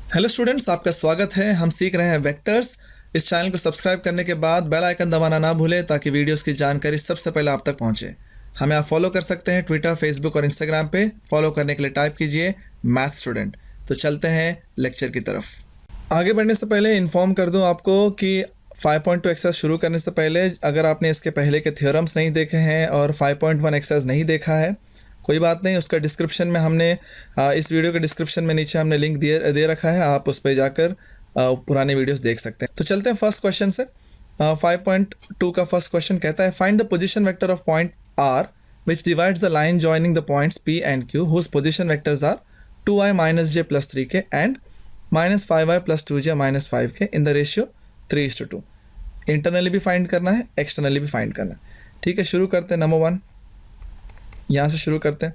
Hello students, आपका स्वागत है। हम सीख रहे हैं वेक्टर्स। इस चैनल को सब्सक्राइब करने के बाद बेल आइकन दबाना ना भूलें ताकि वीडियोस की जानकारी सबसे पहले आप तक पहुंचे। हमें आप फॉलो कर सकते हैं ट्विटर, फेसबुक और इंस्टाग्राम पे। फॉलो करने के लिए टाइप कीजिए मैथ स्टूडेंट। तो चलते हैं लेक्चर की तरफ। आगे बढ़ने से पहले इन्फॉर्म कर दूं आपको कि 5.2 एक्सरसाइज शुरू करने से पहले अगर आपने इसके पहले के थ्योरम्स नहीं देखे हैं और 5.1 एक्सरसाइज नहीं देखा है, कोई बात नहीं, उसका डिस्क्रिप्शन में हमने इस वीडियो के डिस्क्रिप्शन में नीचे हमने लिंक दे रखा है, आप उस पर जाकर पुराने वीडियोस देख सकते हैं। तो चलते हैं फर्स्ट क्वेश्चन से। 5.2 का फर्स्ट क्वेश्चन कहता है find the position vector of point R which divides the line joining the points P and Q whose position vectors are 2i - j + 3k and -5i + 2j - 5k in the ratio 3:2। Internally भी find करना है, externally भी find करना है। ठीक है, शुरू करते हैं। नंबर 1 यहाँ से शुरू करते हैं।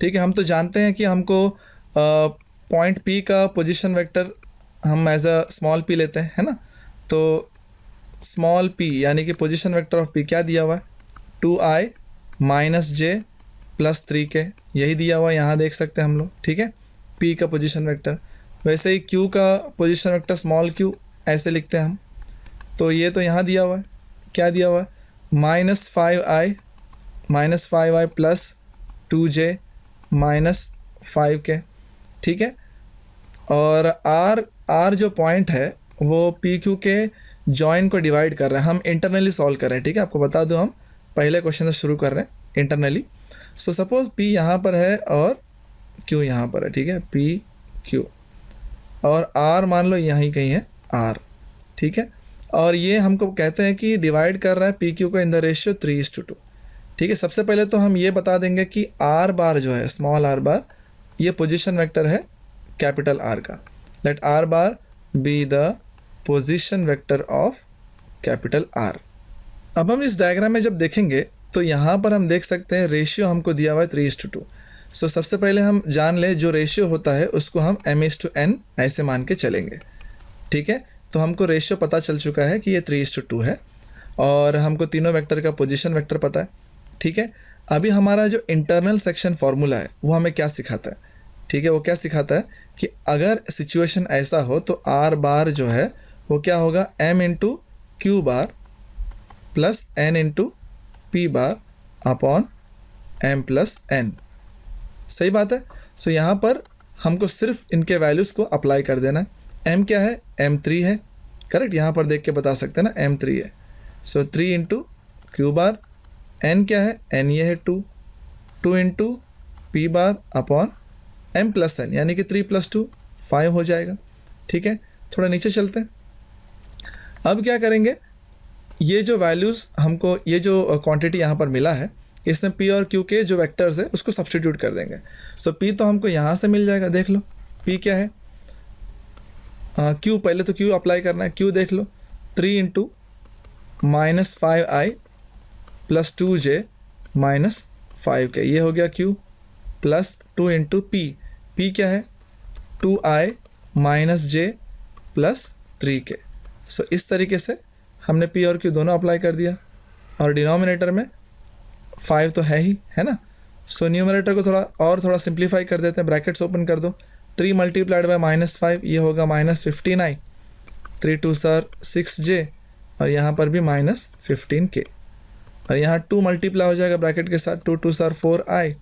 ठीक है, हम तो जानते हैं कि हमको पॉइंट पी का पोजीशन वेक्टर हम एज अ स्मॉल पी लेते हैं, है ना। तो स्मॉल पी यानी कि पोजीशन वेक्टर ऑफ पी क्या दिया हुआ है, 2i - j + 3k, यही दिया हुआ है, यहाँ देख सकते हैं हम लोग। ठीक है, पी का पोजीशन वेक्टर। वैसे ही क्यू का पोजीशन वेक्टर स्मॉल क्यू ऐसे लिखते हैं हम। तो ये तो यहाँ दिया हुआ है, क्या दिया हुआ है, -5i + 2j - 5k। ठीक है, और आर जो पॉइंट है वो पी क्यू के जॉइन को डिवाइड कर रहे हैं। हम इंटरनली सॉल्व कर रहे हैं। ठीक है, आपको बता दूं, हम पहले क्वेश्चन से शुरू कर रहे हैं इंटरनली। सो सपोज पी यहाँ पर है और क्यू यहाँ पर है। ठीक है, पी क्यू और आर मान लो यहीं कहीं है आर। ठीक है, और ये हमको कहते हैं कि डिवाइड कर रहा है पी क्यू को इन द रेशियो 3:2। ठीक है, सबसे पहले तो हम ये बता देंगे कि आर बार जो है, स्मॉल आर बार, ये पोजीशन वेक्टर है कैपिटल आर का। Let R bar be the position vector of capital R. अब हम इस डायग्राम में जब देखेंगे तो यहाँ पर हम देख सकते हैं रेशियो हमको दिया हुआ है 3:2। सो सबसे पहले हम जान ले जो रेशियो होता है उसको हम m/n ऐसे मान के चलेंगे। ठीक है, तो हमको रेशियो पता चल चुका है कि ये 3:2 है और हमको तीनों वेक्टर का पोजीशन वेक्टर पता है। ठीक है, अभी हमारा जो इंटरनल सेक्शन फार्मूला है वो हमें क्या सिखाता है। ठीक है, वो क्या सिखाता है कि अगर सिचुएशन ऐसा हो तो आर बार जो है वो क्या होगा, m/q बार + n/p बार अपॉन m + n। सही बात है। सो यहाँ पर हमको सिर्फ इनके वैल्यूज़ को अप्लाई कर देना है। m क्या है, m3 है, करेक्ट, यहाँ पर देख के बता सकते हैं ना, m3 है। सो 3 × q बार, n क्या है, n ये है 2 × p bar upon m + n, यानी कि 3 + 2 5 हो जाएगा। ठीक है, थोड़ा नीचे चलते हैं। अब क्या करेंगे, ये जो वैल्यूज़ हमको, ये जो क्वांटिटी यहाँ पर मिला है, इसमें p और q के जो वेक्टर्स है उसको सब्सटीट्यूट कर देंगे। सो p तो हमको यहाँ से मिल जाएगा, देख लो p क्या है, q पहले तो q अप्लाई करना है। q देख लो, 3 × -5i + 2j - 5k, ये हो गया q, प्लस 2 × p। p क्या है, 2i - j + 3k। सो इस तरीके से हमने p और q दोनों अप्लाई कर दिया और डिनोमिनेटर में 5 तो है ही, है ना। सो न्यूमरेटर को थोड़ा सिंप्लीफाई कर देते हैं, ब्रैकेट्स ओपन कर दो। 3 × -5 ये होगा -15i, 3 × 2 = 6j और यहाँ पर भी -15k, और यहाँ 2 मल्टीप्लाई हो जाएगा ब्रैकेट के साथ, 2 × 2 = 4i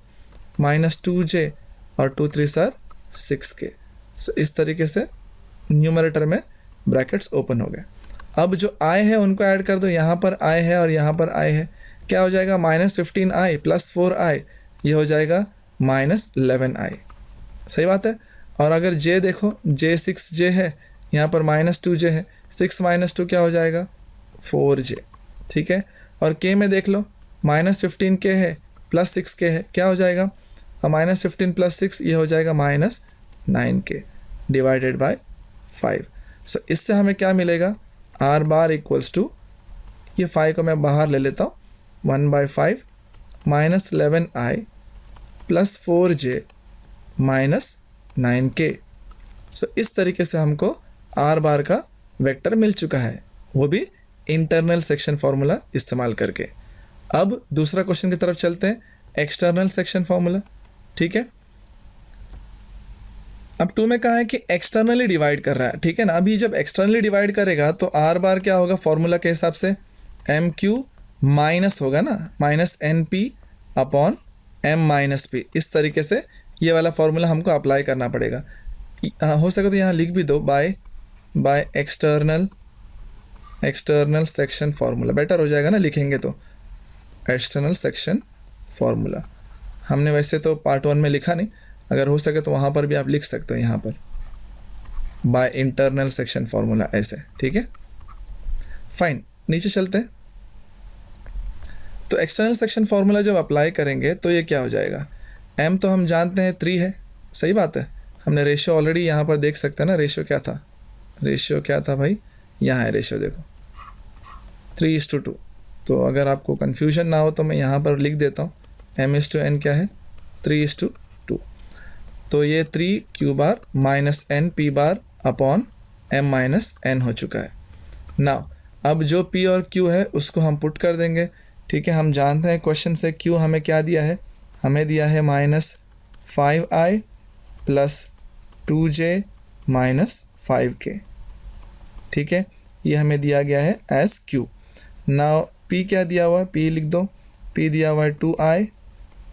-2j और 2 × 3 = 6k। सो इस तरीके से न्यूमरेटर में ब्रैकेट्स ओपन हो गए। अब जो i है उनको ऐड कर दो, यहाँ पर i है और यहाँ पर i है, क्या हो जाएगा, -15i + 4i, ये हो जाएगा -11i। सही बात है। और अगर j देखो, j 6j है, यहाँ पर -2j है, 6 - 2 क्या हो जाएगा, 4j। ठीक है, और k में देख लो, -15k है + 6k है, क्या हो जाएगा, -15 + 6 ये हो जाएगा -9k डिवाइडेड बाय 5। सो इससे हमें क्या मिलेगा, r बार = ये 5 को मैं बाहर ले लेता हूँ, 1/5 -11i + 4j - 9k। सो इस तरीके से हमको r बार का वेक्टर मिल चुका है, वो भी इंटरनल सेक्शन फार्मूला इस्तेमाल करके। अब दूसरा क्वेश्चन की तरफ चलते हैं, एक्सटर्नल सेक्शन फार्मूला। ठीक है, अब 2 में कहा है कि एक्सटर्नली डिवाइड कर रहा है, ठीक है ना। अभी जब एक्सटर्नली डिवाइड करेगा तो आर बार क्या होगा फॉर्मूला के हिसाब से, एम क्यू माइनस होगा ना, minus N P upon M minus P. इस तरीके से ये वाला फॉर्मूला हमको अप्लाई करना पड़ेगा। हो सके तो यहाँ लिख भी दो by external section formula, better हो जाएगा ना लिखेंगे तो, एक्सटर्नल सेक्शन फार्मूला। हमने वैसे तो पार्ट 1 में लिखा नहीं, अगर हो सके तो वहाँ पर भी आप लिख सकते हो, यहाँ पर बाय इंटरनल सेक्शन फार्मूला ऐसे, ठीक है। फाइन, नीचे चलते हैं। तो एक्सटर्नल सेक्शन फार्मूला जब अप्लाई करेंगे तो ये क्या हो जाएगा, m तो हम जानते हैं 3 है, सही बात है। हमने रेशियो ऑलरेडी यहाँ पर देख सकते हैं ना, रेशियो क्या था भाई, यहाँ है रेशियो देखो 3:2। तो अगर आपको कन्फ्यूजन ना हो तो मैं यहाँ पर लिख देता हूँ, m/n क्या है 3:2। तो ये 3 q bar minus n p bar upon m minus n हो चुका है। नाउ अब जो p और q है उसको हम पुट कर देंगे, ठीक है। हम जानते हैं क्वेश्चन से q हमें क्या दिया है, हमें दिया है -5i plus 2j minus 5k, ठीक है। ये हमें दिया गया है एज q। नाउ p क्या दिया हुआ है, p लिख दो, p दिया हुआ है 2i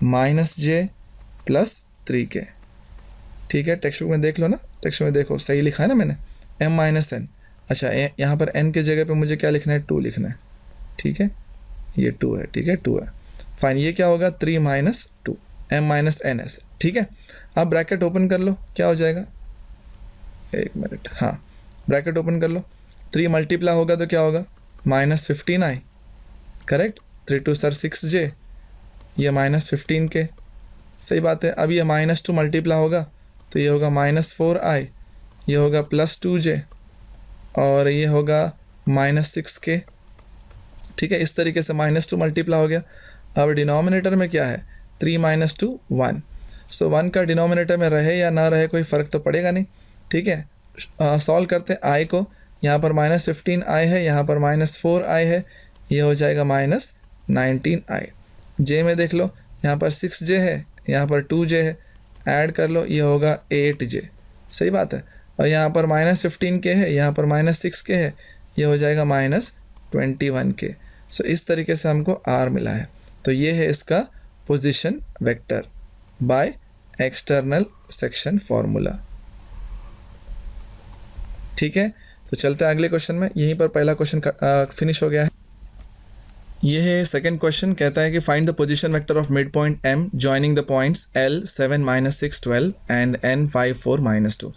minus j plus 3k, ठीक है। टेक्स्ट बुक में देख लो ना, टेक्स्ट में देखो सही लिखा है ना मैंने, m माइनस n। अच्छा यहाँ पर n के जगह पे मुझे क्या लिखना है, 2 लिखना है, ठीक है। ये 2 है, ठीक है, 2 है। फाइन, ये क्या होगा 3 माइनस 2 m माइनस n ऐसे, ठीक है। अब ब्रैकेट ओपन कर लो, क्या हो जाएगा, एक मिनट, हाँ ब्रैकेट ओपन कर लो, 3 मल्टीप्लाई होगा तो क्या होगा -15i, करेक्ट। 3 2 सर 6j, ये -15k, सही बात है। अब ये -2 मल्टीप्लाई होगा तो ये होगा -4i, ये होगा +2j और ये होगा -6k, ठीक है। इस तरीके से -2 मल्टीप्लाई हो गया। अब डिनोमिनेटर में क्या है, 3 - 2 1, सो 1 का डिनोमिनेटर में रहे या ना रहे कोई फ़र्क तो पड़ेगा नहीं, ठीक है। सॉल्व करते हैं i को, यहाँ पर -15i है, यहाँ पर -4i है, ये हो जाएगा -19i। j में देख लो, यहाँ पर 6j है, यहाँ पर 2j है, ऐड कर लो, ये होगा 8j, सही बात है। और यहाँ पर -15k है, यहाँ पर -6k है, ये हो जाएगा -21k। सो इस तरीके से हमको r मिला है। तो ये है इसका position vector by external section formula, ठीक है। तो चलते हैं अगले क्वेश्चन में, यहीं पर पहला क्वेश्चन फिनिश हो गया है। ये है सेकंड क्वेश्चन, कहता है कि find the position vector of mid point m joining the points l 7 - 6 12 and n 5 4 - 2।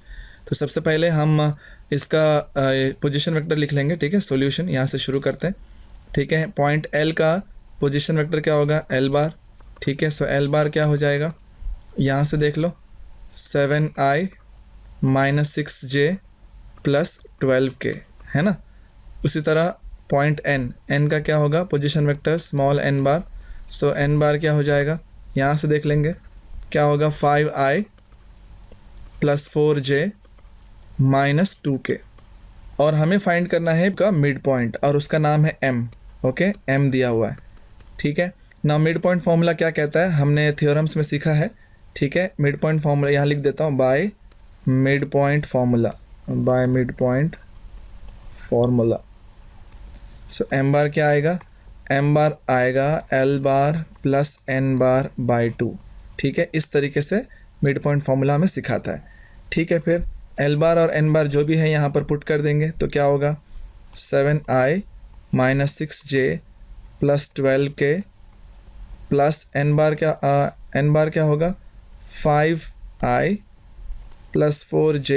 तो सबसे पहले हम इसका पोजीशन वेक्टर लिख लेंगे, ठीक है। सॉल्यूशन यहाँ से शुरू करते हैं, ठीक है। पॉइंट l का पोजीशन वेक्टर क्या होगा, l बार, ठीक है। सो l बार क्या हो जाएगा, यहाँ से देख लो 7i - 6j प्लस 12k, है ना। उसी तरह पॉइंट n का क्या होगा पोजीशन वेक्टर, स्मॉल n बार। सो n बार क्या हो जाएगा, यहाँ से देख लेंगे क्या होगा 5i plus 4j minus 2k। और हमें फाइंड करना है का मिड पॉइंट और उसका नाम है m, ओके, m दिया हुआ है, ठीक है ना। मिड पॉइंट फॉर्मूला क्या कहता है, हमने थ्योरम्स में सीखा है, ठीक है। मिड पॉइंट फॉर्मूला यहाँ लिख देता हूँ, bye mid point formula, bye mid point formula. सो m बार क्या आएगा, m बार आएगा l bar plus n bar by 2, ठीक है। इस तरीके से मिड पॉइंट फॉर्मूला हमें सिखाता है, ठीक है। फिर l बार और n बार जो भी है यहाँ पर पुट कर देंगे तो क्या होगा 7i - 6j plus 12k plus n बार क्या होगा 5i plus 4j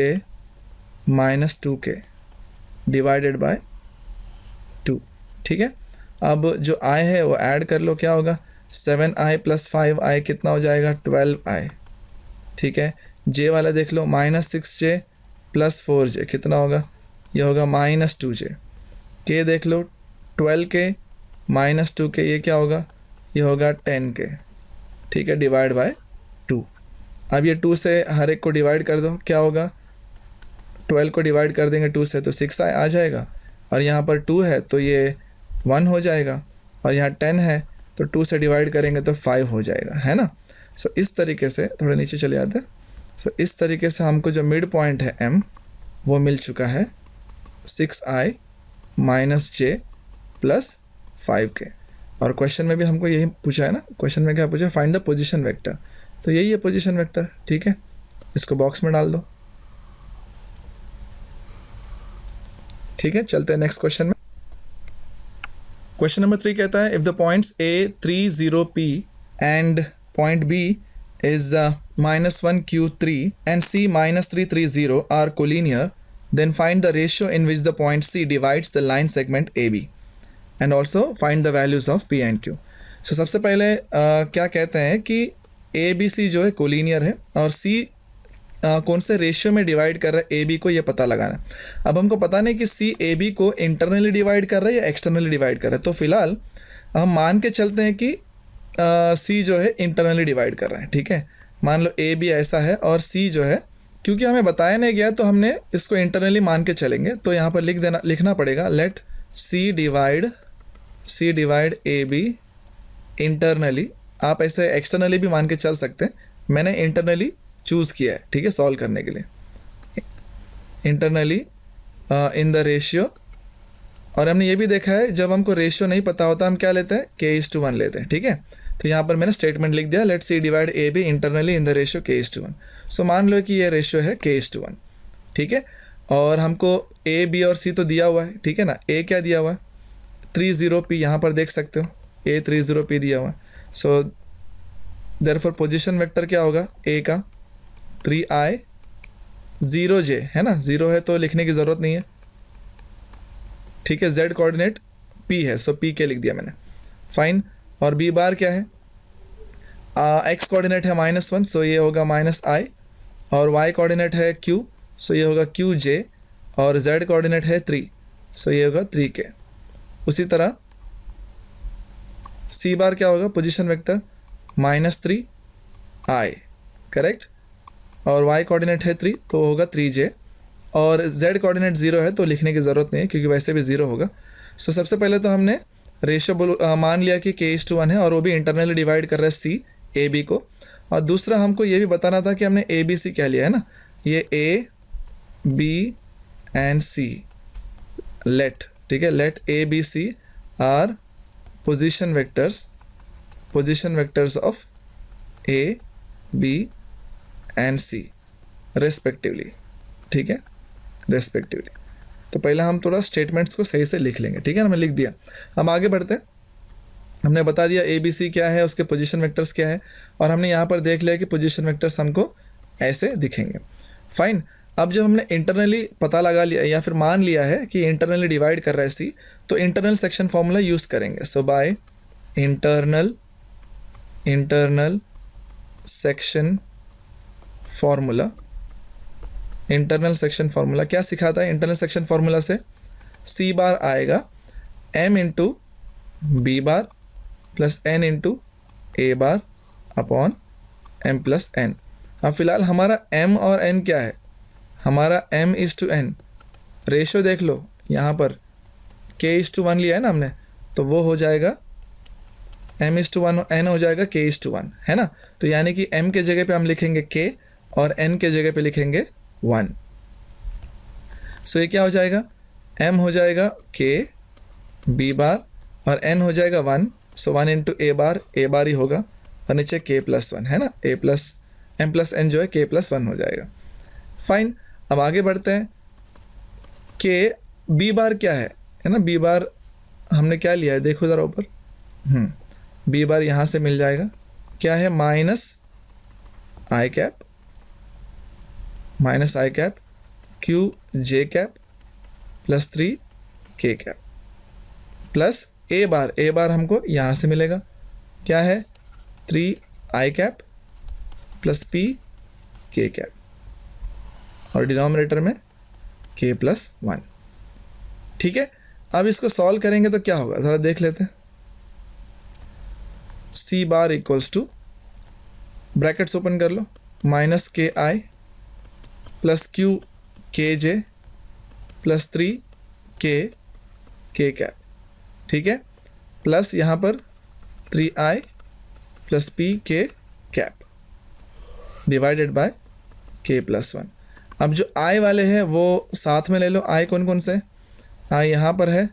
minus 2k divided by 2, ठीक है। अब जो i है वो ऐड कर लो, क्या होगा 7i प्लस 5i कितना हो जाएगा 12i, ठीक है। j वाला देख लो -6j प्लस 4j कितना होगा, ये होगा -2j। k देख लो 12k माइनस 2k, ये क्या होगा, ये होगा 10k, ठीक है, डिवाइड बाय 2। अब ये 2 से हर एक को डिवाइड कर दो, क्या होगा 12 को डिवाइड कर देंगे 2 से तो 6 आ जाएगा, और यहाँ पर 2 है तो ये 1 हो जाएगा, और यहाँ 10 है तो 2 से डिवाइड करेंगे तो 5 हो जाएगा, है ना। सो इस तरीके से थोड़ा नीचे चले जाते हैं। सो इस तरीके से हमको जो मिड पॉइंट है m वो मिल चुका है 6i माइनस जे प्लस 5k। और क्वेश्चन में भी हमको यही पूछा है ना, क्वेश्चन में क्या पूछा है, फाइंड द पोजीशन वेक्टर। तो यही है पोजीशन वेक्टर, ठीक है, इसको बॉक्स में डाल दो। ठीक है, चलते हैं नेक्स्ट क्वेश्चन में। क्वेश्चन नंबर 3 कहता है if the points A30P and point B is -1Q3 and C -330 are collinear, then find the ratio in which the point C divides the line segment AB and also find the values of P and Q। So सबसे पहले क्या कहते हैं कि ABC जो है collinear है और C कौन से रेशियो में डिवाइड कर रहा है AB को, ये पता लगाना है। अब हमको पता नहीं कि C AB को इंटरनली डिवाइड कर रहा है या एक्सटर्नली डिवाइड कर रहा है। तो फिलहाल हम मान के चलते हैं कि C जो है इंटरनली डिवाइड कर रहा है। ठीक है, मान लो AB ऐसा है और C जो है, क्योंकि हमें बताया नहीं गया तो हमने इसको इंटरनली मान के चलेंगे। तो यहाँ पर लिखना पड़ेगा let C divide AB internally. आप ऐसे एक्सटर्नली भी मान के चल सकते हैं, मैंने इंटरनली चूज़ किया है। ठीक है, सॉल्व करने के लिए इंटरनली इन द रेशियो। और हमने ये भी देखा है जब हमको रेशियो नहीं पता होता हम क्या लेते हैं, K:1 लेते हैं। ठीक है, तो यहाँ पर मैंने स्टेटमेंट लिख दिया let C divide AB internally in the ratio K:1। So मान लो कि ये रेशियो है K:1। ठीक है, और हमको A B और C तो दिया हुआ है। ठीक है ना, A क्या दिया हुआ है 30P, यहाँ पर देख सकते हो A30P दिया हुआ है। सो देयरफॉर पोजीशन वेक्टर क्या होगा A का 3i 0j है ना, 0 है तो लिखने की ज़रूरत नहीं है। ठीक है, z कोऑर्डिनेट p है, सो p के लिख दिया मैंने, फाइन। और b बार क्या है, x कोऑर्डिनेट है -1, सो ये होगा -i। और y कोऑर्डिनेट है q, सो ये होगा qj। और z कोऑर्डिनेट है 3, सो ये होगा 3k। उसी तरह c बार क्या होगा, पोजीशन वेक्टर -3i, करेक्ट। और y कोऑर्डिनेट है 3, तो होगा 3j। और z कोऑर्डिनेट 0 है तो लिखने की ज़रूरत नहीं है क्योंकि वैसे भी 0 होगा। सो सबसे पहले तो हमने रेशियो मान लिया कि K:1 है और वो भी इंटरनली डिवाइड कर रहा है C AB को। और दूसरा हमको ये भी बताना था कि हमने ABC क्या लिया है ना, ये A B and C let. ठीक है, let A B C are position vectors of A B and C respectively. ठीक है, रेस्पेक्टिवली। तो पहले हम थोड़ा स्टेटमेंट्स को सही से लिख लेंगे। ठीक है ना, मैं लिख दिया। हम आगे बढ़ते हैं। हमने बता दिया ABC क्या है, उसके पोजीशन वेक्टर्स क्या है, और हमने यहाँ पर देख लिया कि पोजीशन वेक्टर्स हमको ऐसे दिखेंगे। फाइन। अब जब हमने इंटरनली पता लगा लिया या फिर मान लिया है कि इंटरनली डिवाइड कर रहा है C, तो इंटरनल सेक्शन फॉर्मूला यूज़ करेंगे। So by internal section formula. Internal section formula क्या सिखाता है, इंटरनल सेक्शन फार्मूला से C बार आएगा M into B bar plus N into A bar upon M plus N। अब फिलहाल हमारा M और N क्या है, हमारा M:N। रेशो देख लो यहाँ पर K:1 लिया है ना हमने, तो वो हो जाएगा M:1, N हो जाएगा K:1, है ना। तो यानी कि M के जगह पे हम लिखेंगे K और N के जगह पे लिखेंगे 1। सो ये क्या हो जाएगा, M हो जाएगा K B बार और N हो जाएगा 1। सो 1 इंटू A बार ही होगा और नीचे K+1, है ना, A plus M plus N जो है K+1 हो जाएगा। फाइन। अब आगे बढ़ते हैं। K B बार क्या है ना, B बार हमने क्या लिया है देखो ज़रा ऊपर, B बार यहाँ से मिल जाएगा, क्या है -i cap QJ cap plus 3K cap plus A बार हमको यहाँ से मिलेगा, क्या है 3i cap plus PK cap और डिनोमिनेटर में K+1। ठीक है, अब इसको सॉल्व करेंगे तो क्या होगा ज़रा देख लेते हैं। C bar equals to, brackets open कर लो, -KI plus QKJ plus 3K cap. ठीक है, प्लस यहाँ पर 3i plus PK cap divided by k+1। अब जो i वाले हैं वो साथ में ले लो। i कौन कौन से? i यहाँ पर है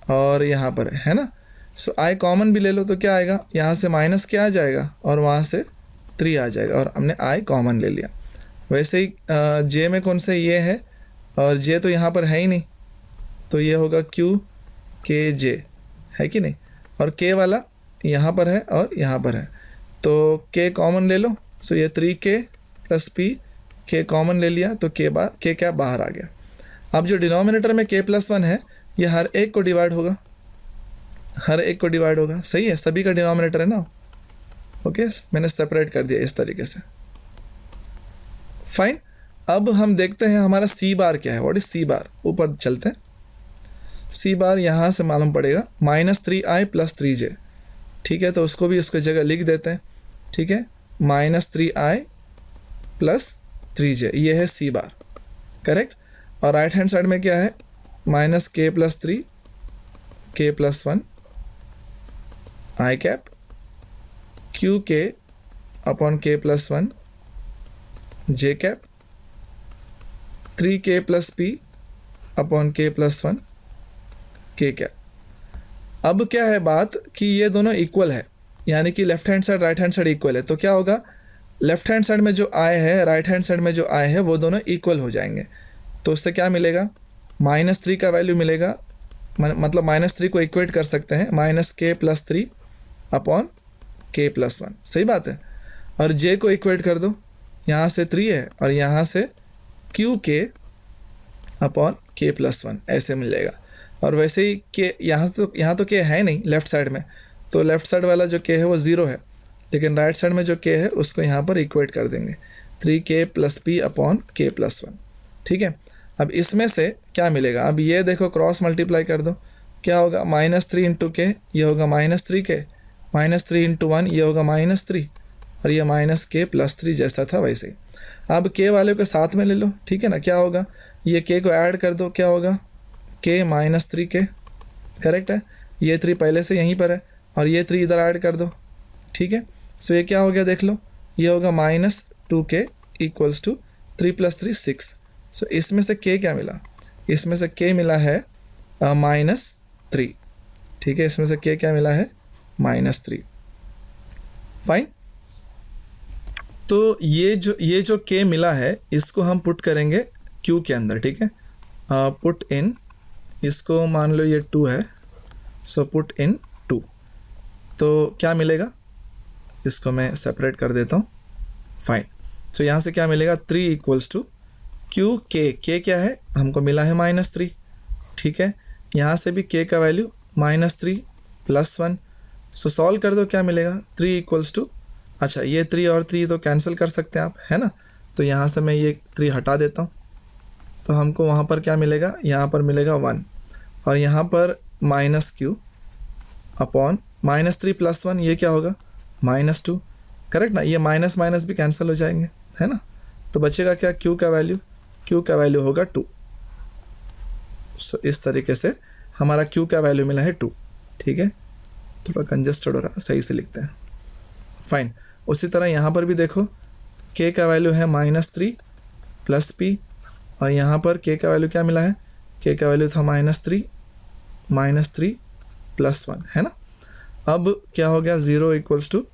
और यहाँ पर है ना। सो i कॉमन भी ले लो तो क्या आएगा, यहाँ से माइनस क्या आ जाएगा और वहाँ से 3 आ जाएगा, और हमने i कॉमन ले लिया। वैसे ही j में कौन से, ये है और j तो यहाँ पर है ही नहीं, तो ये होगा q k j, है कि नहीं। और k वाला यहाँ पर है और यहाँ पर है, तो k कॉमन ले लो। सो ये 3k + p, k कॉमन ले लिया तो k क्या बाहर आ गया। अब जो डिनोमिनेटर में k+1 है ये हर एक को डिवाइड होगा, हर एक को डिवाइड होगा। सही है, सभी का डिनोमिनेटर है ना। ओके, मैंने सेपरेट कर दिया इस तरीके से। फाइन। अब हम देखते हैं हमारा सी बार क्या है। व्हाट इज सी बार? ऊपर चलते हैं। सी बार यहाँ से मालूम पड़ेगा -3i + 3j। ठीक है, तो उसको भी उसकी जगह लिख देते हैं। ठीक है, -3i + 3j, ये है सी बार, करेक्ट। और राइट हैंड साइड में क्या है? -k+3 k+1 i cap qk/k+1 j cap 3k + p/k+1 k cap. अब क्या है बात कि ये दोनों इक्वल है, यानी कि left hand side right hand side equal है। तो क्या होगा, लेफ्ट हैंड साइड में जो i है, राइट हैंड साइड में जो i है, वो दोनों इक्वल हो जाएंगे। तो उससे क्या मिलेगा? -3 का वैल्यू मिलेगा, मतलब -3 को इक्वेट कर सकते हैं -k+3/k+1। सही बात है। और j को इक्वेट कर दो, यहाँ से 3 है और यहाँ से qk/k+1 ऐसे मिलेगा। और वैसे ही k यहाँ तो k है नहीं लेफ़्ट साइड में, तो लेफ़्ट साइड वाला जो k है वो 0 है, लेकिन राइट साइड में जो k है उसको यहाँ पर इक्वेट कर देंगे 3k + p/k+1। ठीक है, अब इसमें से क्या मिलेगा? अब ये देखो, क्रॉस मल्टीप्लाई कर दो, क्या होगा? -3 × k, ये होगा -3k, -3 × 1 ये होगा -3, और ये -k+3 जैसा था वैसे ही। अब k वाले को साथ में ले लो, ठीक है ना। क्या होगा? ये k को ऐड कर दो, क्या होगा? k -3k, करेक्ट है। ये 3 पहले से यहीं पर है और ये 3 इधर ऐड कर दो, ठीक है। सो ये क्या हो गया देख लो, ये होगा -2k = 3 + 3 6। सो इसमें से k क्या मिला? इसमें से k मिला है -3, ठीक है। इसमें से k क्या मिला है? -3। फाइन। तो ये जो k मिला है इसको हम पुट करेंगे q के अंदर, ठीक है। पुट इन, इसको मान लो ये 2 है, सो पुट इन 2। तो क्या मिलेगा? इसको मैं सेपरेट कर देता हूँ। फाइन। सो यहाँ से क्या मिलेगा? 3 = qk, k क्या है? हमको मिला है -3, ठीक है। यहाँ से भी k का वैल्यू -3 + 1। सो सॉल्व कर दो, क्या मिलेगा? 3 = अच्छा, ये 3 और 3 तो कैंसिल कर सकते हैं आप, है ना। तो यहाँ से मैं ये 3 हटा देता हूँ, तो हमको वहाँ पर क्या मिलेगा? यहाँ पर मिलेगा 1, और यहाँ पर -q/-3 + 1, ये क्या होगा? -2, करेक्ट ना। ये माइनस माइनस भी कैंसिल हो जाएंगे, है ना। तो बचेगा क्या? q का वैल्यू, q का वैल्यू होगा 2। सो इस तरीके से हमारा q का वैल्यू मिला है 2, ठीक है। थोड़ा कंजस्टेड हो रहा है, सही से लिखते हैं। फाइन। उसी तरह यहाँ पर भी देखो, k का वैल्यू है -3 + p, और यहाँ पर k का वैल्यू क्या मिला है? k का वैल्यू था -3 + 1, है ना। अब क्या हो गया? 0 =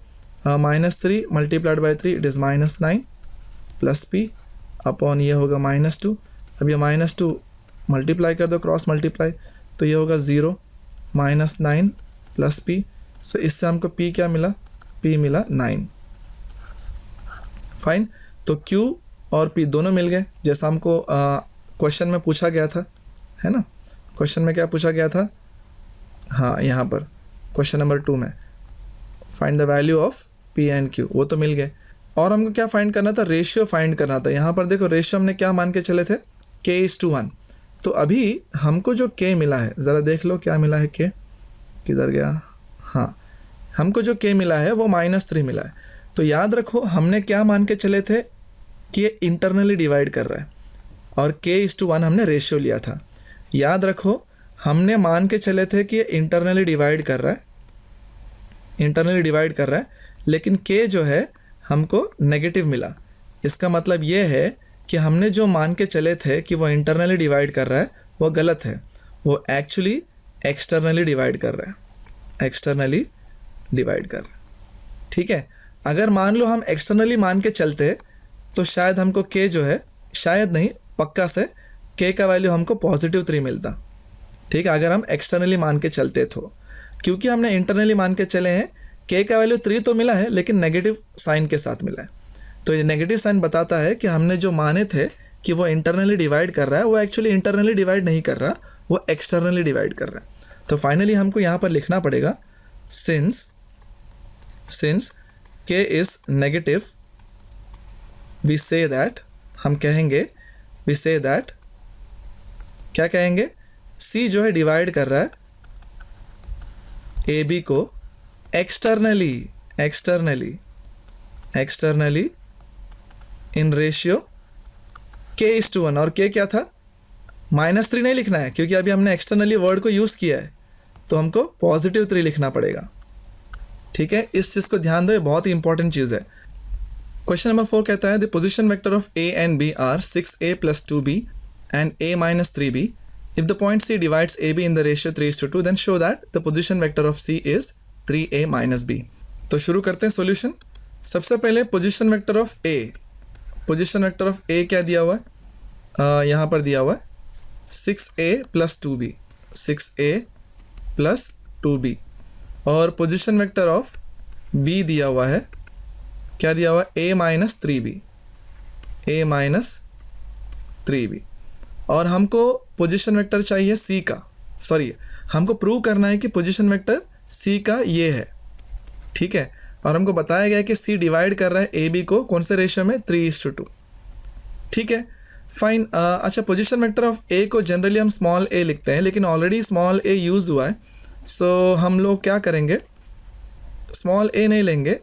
-3 × 3 इट इज़ -9 + p अपॉन ये होगा -2। अब ये -2 मल्टीप्लाई कर दो, क्रॉस मल्टीप्लाई, तो ये होगा 0 -9 + p। सो इससे हमको p क्या मिला? p मिला 9। फाइन। तो q और p दोनों मिल गए, जैसा हमको क्वेश्चन में पूछा गया था, है ना। क्वेश्चन में क्या पूछा गया था? हाँ, यहाँ पर क्वेश्चन नंबर 2 में find the value of p and q, वो तो मिल गए। और हमको क्या फाइंड करना था? रेशियो फाइंड करना था। यहाँ पर देखो, रेशियो हमने क्या मान के चले थे? k/1। तो अभी हमको जो k मिला है, ज़रा देख लो क्या मिला है। k किधर गया? हाँ, हमको जो k मिला है वो -3 मिला है। तो याद रखो, हमने क्या मान के चले थे कि ये इंटरनली डिवाइड कर रहा है, और k/1 हमने रेशियो लिया था। याद रखो, हमने मान के चले थे कि ये इंटरनली डिवाइड कर रहा है, लेकिन k जो है हमको नेगेटिव मिला। इसका मतलब ये है कि हमने जो मान के चले थे कि वो इंटरनली डिवाइड कर रहा है वो गलत है, वो एक्चुअली एक्सटर्नली डिवाइड कर रहा है, एक्सटर्नली डिवाइड कर रहा है। ठीक है, अगर मान लो हम एक्सटर्नली मान के चलते तो शायद हमको के जो है, शायद नहीं पक्का से के का वैल्यू हमको +3 मिलता। ठीक है, अगर हम एक्सटर्नली मान के चलते तो, क्योंकि हमने इंटरनली मान के चले हैं, के का वैल्यू 3 तो मिला है लेकिन नेगेटिव साइन के साथ मिला है। तो ये नेगेटिव साइन बताता है कि हमने जो माने थे कि वो इंटरनली डिवाइड कर रहा है वो एक्चुअली इंटरनली डिवाइड नहीं कर रहा, वो एक्सटर्नली डिवाइड कर रहा है। तो फाइनली हमको यहाँ पर लिखना पड़ेगा since k is negative we say that, हम कहेंगे वी से दैट, क्या कहेंगे, c जो है डिवाइड कर रहा है ए बी को एक्सटर्नली इन रेशियो k:1, और k क्या था, -3 नहीं लिखना है क्योंकि अभी हमने एक्सटर्नली वर्ड को यूज़ किया है, तो हमको +3 लिखना पड़ेगा। ठीक है, इस चीज़ को ध्यान दो, ये बहुत ही इंपॉर्टेंट चीज़ है। क्वेश्चन नंबर 4 कहता है the position vector of a and b are 6a + 2b and a - 3b। If the point c divides ab in the ratio 3:2 then show that the position vector of c is 3a - b। तो शुरू करते हैं solution. सबसे पहले position vector of a, position vector of a क्या दिया हुआ है, यहाँ पर दिया हुआ है 6a + 2b, 6a + 2b। और पोजिशन वेक्टर ऑफ b दिया हुआ है, क्या दिया हुआ है, a - 3b, a - 3b। और हमको पोजिशन वेक्टर चाहिए c का, सॉरी हमको प्रूव करना है कि पोजिशन वेक्टर c का ये है। ठीक है, और हमको बताया गया है कि c डिवाइड कर रहा है ए बी को कौन से रेशियो में, 3:2। ठीक है, फाइन। अच्छा, पोजिशन वेक्टर ऑफ a को जनरली हम स्मॉल a लिखते हैं, लेकिन ऑलरेडी स्मॉल a यूज़ हुआ है, सो हम लोग क्या करेंगे, स्मॉल a नहीं लेंगे,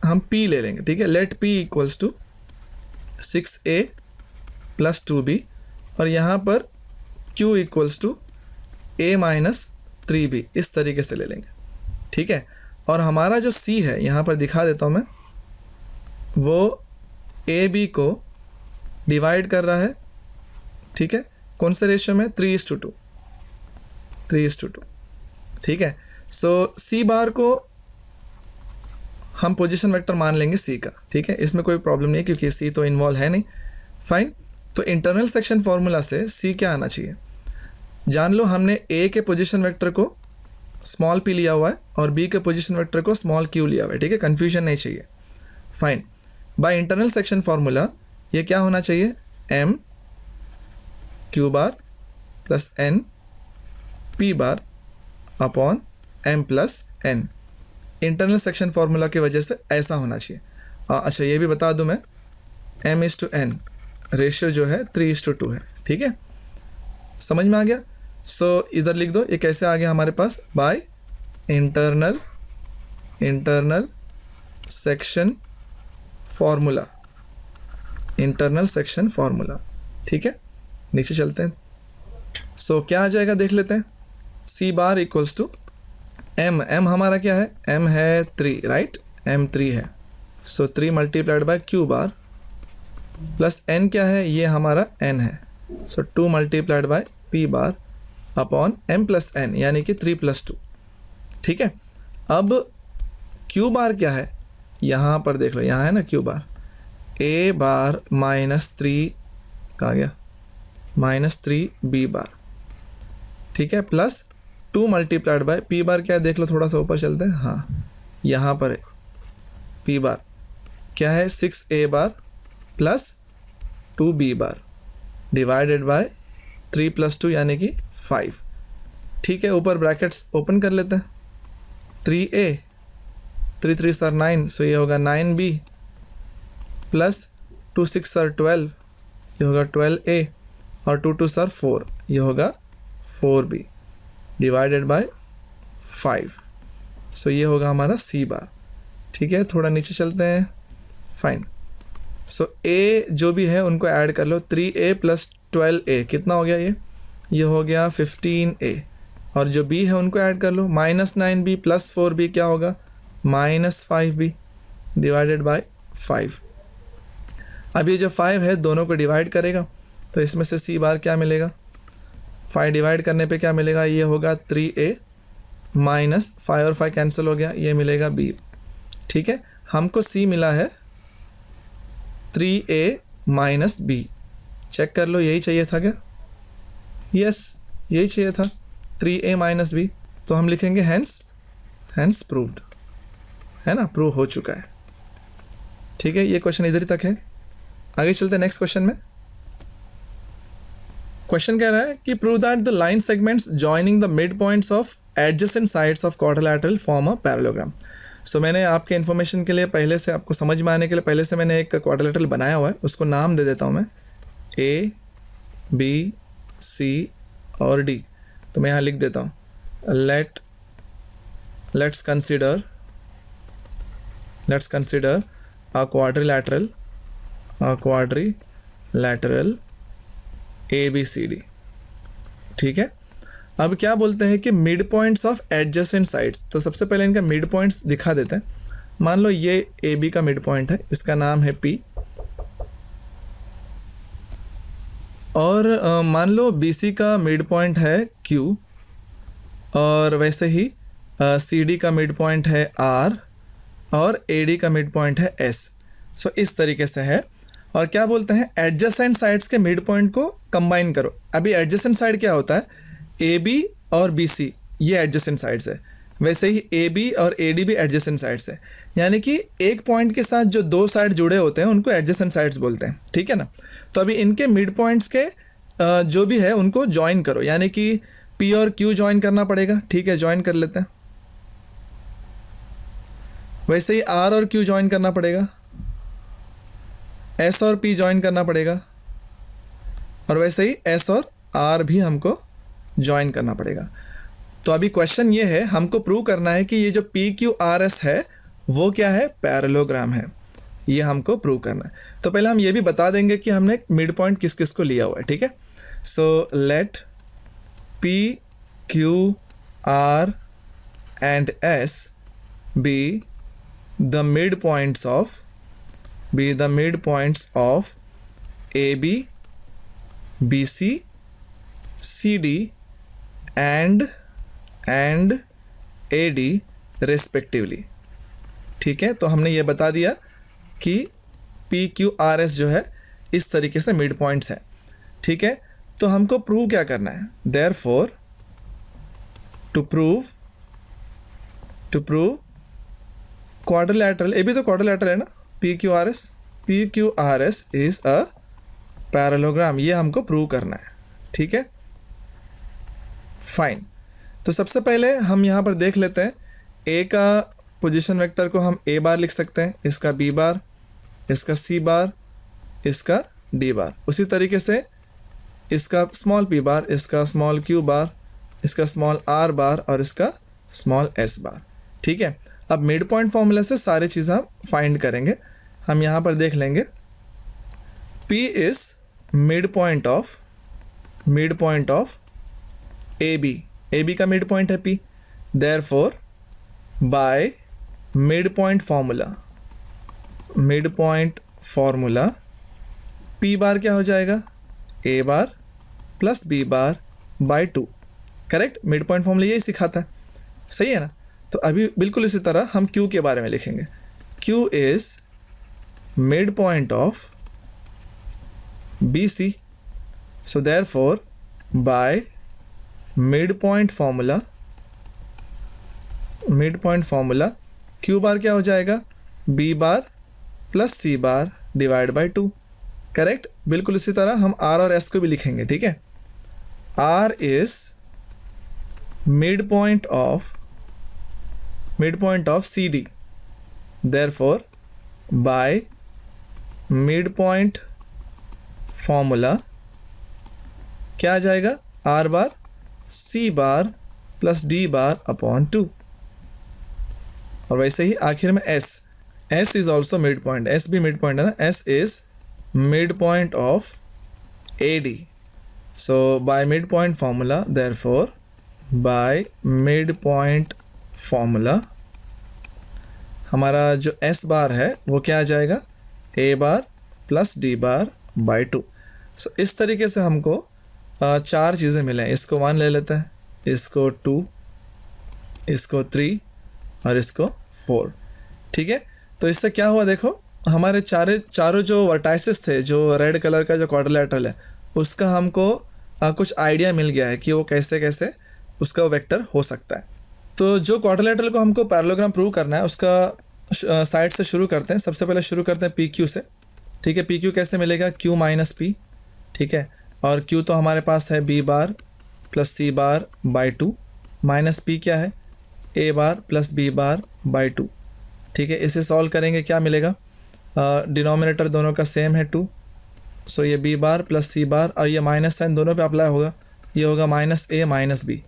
हम p ले लेंगे। ठीक है, लेट p = 6a + 2b, और यहाँ पर q = a - 3b, इस तरीके से ले लेंगे। ठीक है, और हमारा जो c है, यहाँ पर दिखा देता हूँ मैं, वो ए बी को डिवाइड कर रहा है। ठीक है, कौन से रेशियो में, 3:2, 3:2। ठीक है, सो c बार को हम पोजीशन वेक्टर मान लेंगे c का। ठीक है, इसमें कोई प्रॉब्लम नहीं है क्योंकि c तो इन्वॉल्व है नहीं। फाइन, तो इंटरनल सेक्शन फॉर्मूला से c क्या आना चाहिए, जान लो हमने a के पोजीशन वेक्टर को स्मॉल p लिया हुआ है और b के पोजीशन वेक्टर को स्मॉल q लिया हुआ है। ठीक है, कन्फ्यूजन नहीं चाहिए। Fine, bye internal section formula ये क्या होना चाहिए, m q बार + n p bar upon m + n। Internal section formula की वजह से ऐसा होना चाहिए। अच्छा, ये भी बता दूं मैं, m/n रेशियो जो है 3:2 है। ठीक है, समझ में आ गया। सो इधर लिख दो, ये कैसे आ गया हमारे पास, by internal section formula, internal section formula. ठीक है, नीचे चलते हैं। सो क्या आ जाएगा देख लेते हैं, c बार = m, m हमारा क्या है, m है 3, राइट, m 3 है, सो 3 × q बार प्लस n क्या है, ये हमारा n है, सो 2 × p bar upon m + n, यानी कि 3 + 2। ठीक है, अब q बार क्या है, यहाँ पर देख लो, यहाँ है ना q बार, a बार -3 कहाँ गया, -3b बार। ठीक है, प्लस 2 × p बार क्या है, देख लो, थोड़ा सा ऊपर चलते हैं, हाँ यहाँ पर है, p बार क्या है, 6a bar plus 2b bar divided by 3 + 2 यानी कि 5। ठीक है, ऊपर ब्रैकेट्स ओपन कर लेते हैं, 3a 3 3 * 9, सो ये होगा 9b प्लस 2 6 * 12, ये होगा 12a, और 2 2 * 4, ये होगा 4b डिवाइडेड बाय 5, सो ये होगा हमारा c बार। ठीक है, थोड़ा नीचे चलते हैं। फाइन, सो a जो भी है उनको ऐड कर लो, 3a + 12a कितना हो गया, ये हो गया 15a, और जो b है उनको ऐड कर लो, -9b + 4b क्या होगा, -5b डिवाइडेड बाय 5। अब ये जो 5 है दोनों को डिवाइड करेगा, तो इसमें से सी बार क्या मिलेगा, 5 डिवाइड करने पे क्या मिलेगा, ये होगा 3a माइनस 5 और 5 कैंसिल हो गया, ये मिलेगा b। ठीक है, हमको c मिला है 3a माइनस b। चेक कर लो, यही चाहिए था क्या? यस, यही चाहिए था, 3a माइनस b। तो हम लिखेंगे हैंस प्रूव्ड, है ना, प्रूव हो चुका है। ठीक है, ये क्वेश्चन इधर तक है। आगे चलते हैं नेक्स्ट क्वेश्चन में। क्वेश्चन कह रहा है कि prove that the line segments joining the mid points of adjacent sides of quadrilateral form a parallelogram. So मैंने आपके इन्फॉर्मेशन के लिए, पहले से आपको समझ में आने के लिए, पहले से मैंने एक क्वाड्रिलैटरल बनाया हुआ है, उसको नाम दे देता हूँ मैं, ए बी सी और डी। तो मैं यहाँ लिख देता हूँ, let's consider a quadrilateral ABCD। ठीक है, अब क्या बोलते हैं कि mid points of adjacent sides. तो सबसे पहले इनका मिड पॉइंट्स दिखा देते हैं। मान लो ये AB का मिड पॉइंट है, इसका नाम है P, और मान लो BC का मिड पॉइंट है Q, और वैसे ही CD का मिड पॉइंट है R, और AD का मिड पॉइंट है S। सो इस तरीके से है। और क्या बोलते हैं, एडजेसेंट साइड्स के मिड पॉइंट को कंबाइन करो। अभी एडजेसेंट साइड क्या होता है, AB और BC ये एडजेसेंट साइड्स है, वैसे ही AB और AD भी एडजेसेंट साइड्स है। यानी कि एक पॉइंट के साथ जो दो साइड जुड़े होते हैं उनको एडजेसेंट साइड्स बोलते हैं। ठीक है ना, तो अभी इनके मिड पॉइंट्स के जो भी है उनको ज्वाइन करो, यानी कि P और Q ज्वाइन करना पड़ेगा। ठीक है, ज्वाइन कर लेते हैं। वैसे ही R और Q ज्वाइन करना पड़ेगा, S और P ज्वाइन करना पड़ेगा, और वैसे ही S और R भी हमको ज्वाइन करना पड़ेगा। तो अभी क्वेश्चन ये है, हमको प्रूव करना है कि ये जो PQRS है वो क्या है, पैरेललोग्राम है। ये हमको प्रूव करना है। तो पहले हम ये भी बता देंगे कि हमने मिड पॉइंट किस किस को लिया हुआ है। ठीक है, so let PQR and S be the midpoints of AB, BC, CD and AD respectively। ठीक है, तो हमने ये बता दिया कि PQRS जो है इस तरीके से मिड पॉइंट्स है। ठीक है, तो हमको प्रूव क्या करना है, therefore to prove क्वाड्रिलैटरल, ये भी तो क्वाड्रिलैटरल है ना, PQRS इज अ पैरेललोग्राम, ये हमको प्रूव करना है। ठीक है, फाइन। तो सबसे पहले हम यहाँ पर देख लेते हैं, ए का पोजीशन वेक्टर को हम A बार लिख सकते हैं, इसका B बार, इसका C बार, इसका D बार। उसी तरीके से इसका स्मॉल p बार, इसका स्मॉल q बार, इसका स्मॉल r बार और इसका स्मॉल s बार। ठीक है, अब मिड पॉइंट फॉर्मूला से सारी चीज़ हम फाइंड करेंगे। हम यहाँ पर देख लेंगे, P इज मिड पॉइंट ऑफ AB का मिड पॉइंट है P, therefore by mid point formula P bar क्या हो जाएगा, A bar plus B bar by 2। Correct, mid point formula यही सिखाता है, सही है ना। तो अभी बिल्कुल इसी तरह हम Q के बारे में लिखेंगे, Q is mid point of BC, so therefore by mid point formula Q बार क्या हो जाएगा, B bar plus C bar divide by 2। Correct, बिल्कुल इसी तरह हम R और S को भी लिखेंगे। ठीक है, R is mid point of CD, therefore by mid point formula क्या आ जाएगा, R बार C बार प्लस D बार अपॉन 2। और वैसे ही आखिर में S is also mid point, S भी मिड पॉइंट है ना, S is mid point of AD, so bye mid point formula, therefore by mid point formula हमारा जो S बार है वो क्या आ जाएगा, A bar plus D bar by two. So इस तरीके से हमको चार चीज़ें मिले हैं। इसको 1 ले लेते हैं, इसको 2, इसको 3 और इसको 4। ठीक है, तो इससे क्या हुआ देखो, हमारे चारों जो वर्टाइसेस थे, जो रेड कलर का जो क्वाड्रिलेटरल है, उसका हमको कुछ आइडिया मिल गया है कि वो कैसे कैसे उसका वेक्टर हो सकता है। तो जो क्वाड्रिलेटरल को हमको पैरेललोग्राम प्रूव करना है, उसका साइड से शुरू करते हैं। सबसे पहले शुरू करते हैं पी क्यू से। ठीक है, पी क्यू कैसे मिलेगा, क्यू माइनस पी। ठीक है, और क्यू तो हमारे पास है B bar plus C bar by two, minus P क्या है, A bar plus B bar by two. ठीक है, इसे सॉल्व करेंगे, क्या मिलेगा, डिनोमिनेटर दोनों का सेम है 2, सो ये बी बार प्लस सी बार, और ये माइनस साइन दोनों पे अप्लाई होगा, ये होगा minus A minus B.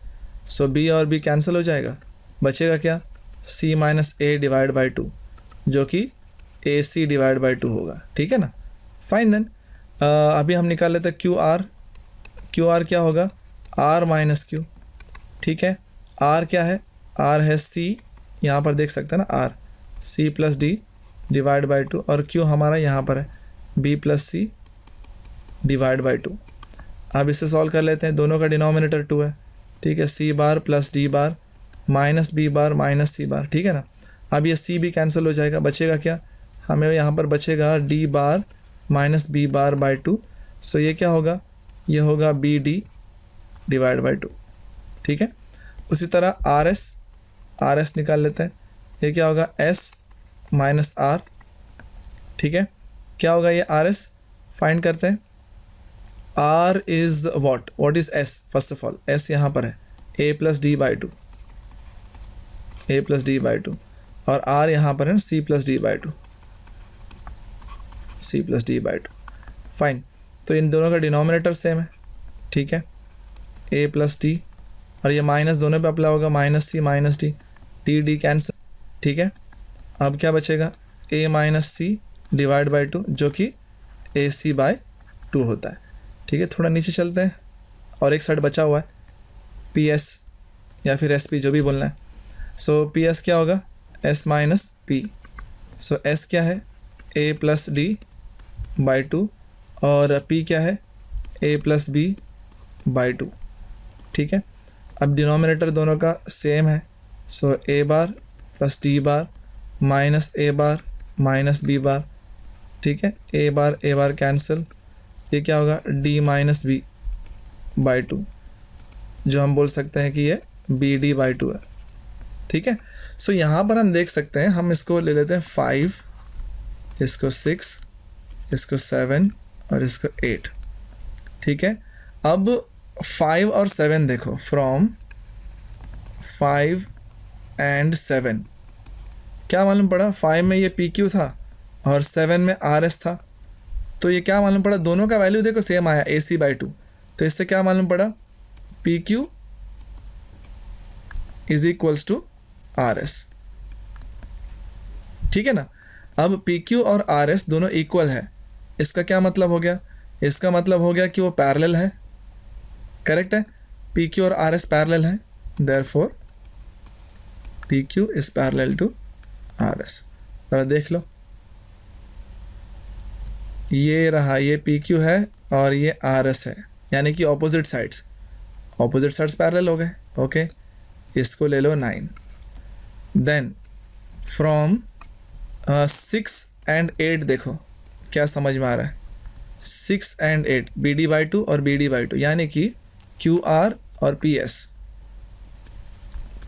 So B और बी कैंसिल हो जाएगा, बचेगा क्या, C minus A divide by two, जो कि A C divide by two होगा। ठीक है ना, फाइन देन। अभी हम निकाल लेते हैं क्यू आर। क्यू आर क्या होगा, आर माइनस क्यू। ठीक है, आर क्या है, आर है सी, यहाँ पर देख सकते हैं ना, R C plus D divide by two, और क्यू हमारा यहाँ पर है B plus C divide by two. अब इसे सॉल्व कर लेते हैं, दोनों का डिनोमिनेटर 2 है। ठीक है, C bar plus D bar minus B bar minus C bar. ठीक है ना, अब ये सी भी कैंसिल हो जाएगा, बचेगा क्या, हमें यहाँ पर बचेगा D bar minus B bar by two. So ये क्या होगा, ये होगा B D divide by two. ठीक है, उसी तरह आर एस निकाल लेते हैं, ये क्या होगा, एस माइनस आर। ठीक है, क्या होगा ये आर एस, फाइंड करते हैं। R is what is S, first of all S यहाँ पर है A plus D by two, A plus D by two, और आर यहाँ पर है C plus D by two, C plus D by two. Fine, तो इन दोनों का डिनोमिनेटर सेम है। ठीक है, ए प्लस डी, और ये माइनस दोनों पे अप्लाई होगा, minus C minus D, D D cancel. ठीक है, अब क्या बचेगा, A minus C divide by two, जो कि ए सी बाई टू होता है। ठीक है, थोड़ा नीचे चलते हैं, और एक साइड बचा हुआ है पी एस या फिर एस पी, जो भी बोलना है। सो पी एस क्या होगा, S minus P. So S क्या है, A plus D by two, और पी क्या है, A plus B by two. ठीक है, अब डिनोमिनेटर दोनों का सेम है, so A bar plus D bar minus A bar minus B bar. ठीक है, ए बार कैंसिल, ये क्या होगा, D minus B by two, जो हम बोल सकते हैं कि ये बी डी बाई टू है। ठीक है, सो यहाँ पर हम देख सकते हैं, हम इसको ले लेते हैं 5, इसको 6, इसको 7 और इसको 8। ठीक है, अब 5 और 7 देखो, फ्रॉम 5 एंड 7 क्या मालूम पड़ा, 5 में ये पी क्यू था और 7 में आर एस था, तो ये क्या मालूम पड़ा, दोनों का वैल्यू देखो सेम आया, ए सी बाई टू। तो इससे क्या मालूम पड़ा, P Q is equals to R S. ठीक है ना, अब पी क्यू और आर एस दोनों इक्वल है, इसका क्या मतलब हो गया, इसका मतलब हो गया कि वो पैरेलल है। करेक्ट है, पी क्यू और आर एस पैरेलल है, therefore P Q is parallel to R S. जरा देख लो, ये रहा, ये पी क्यू है और ये आर एस है, यानी कि ऑपोजिट साइड्स पैरेलल हो गए। ओके, इसको ले लो 9। देन फ्रॉम 6 एंड 8 देखो क्या समझ में आ रहा है, 6 and 8 B D by two और बी डी बाई टू, यानी कि क्यू आर और पी एस,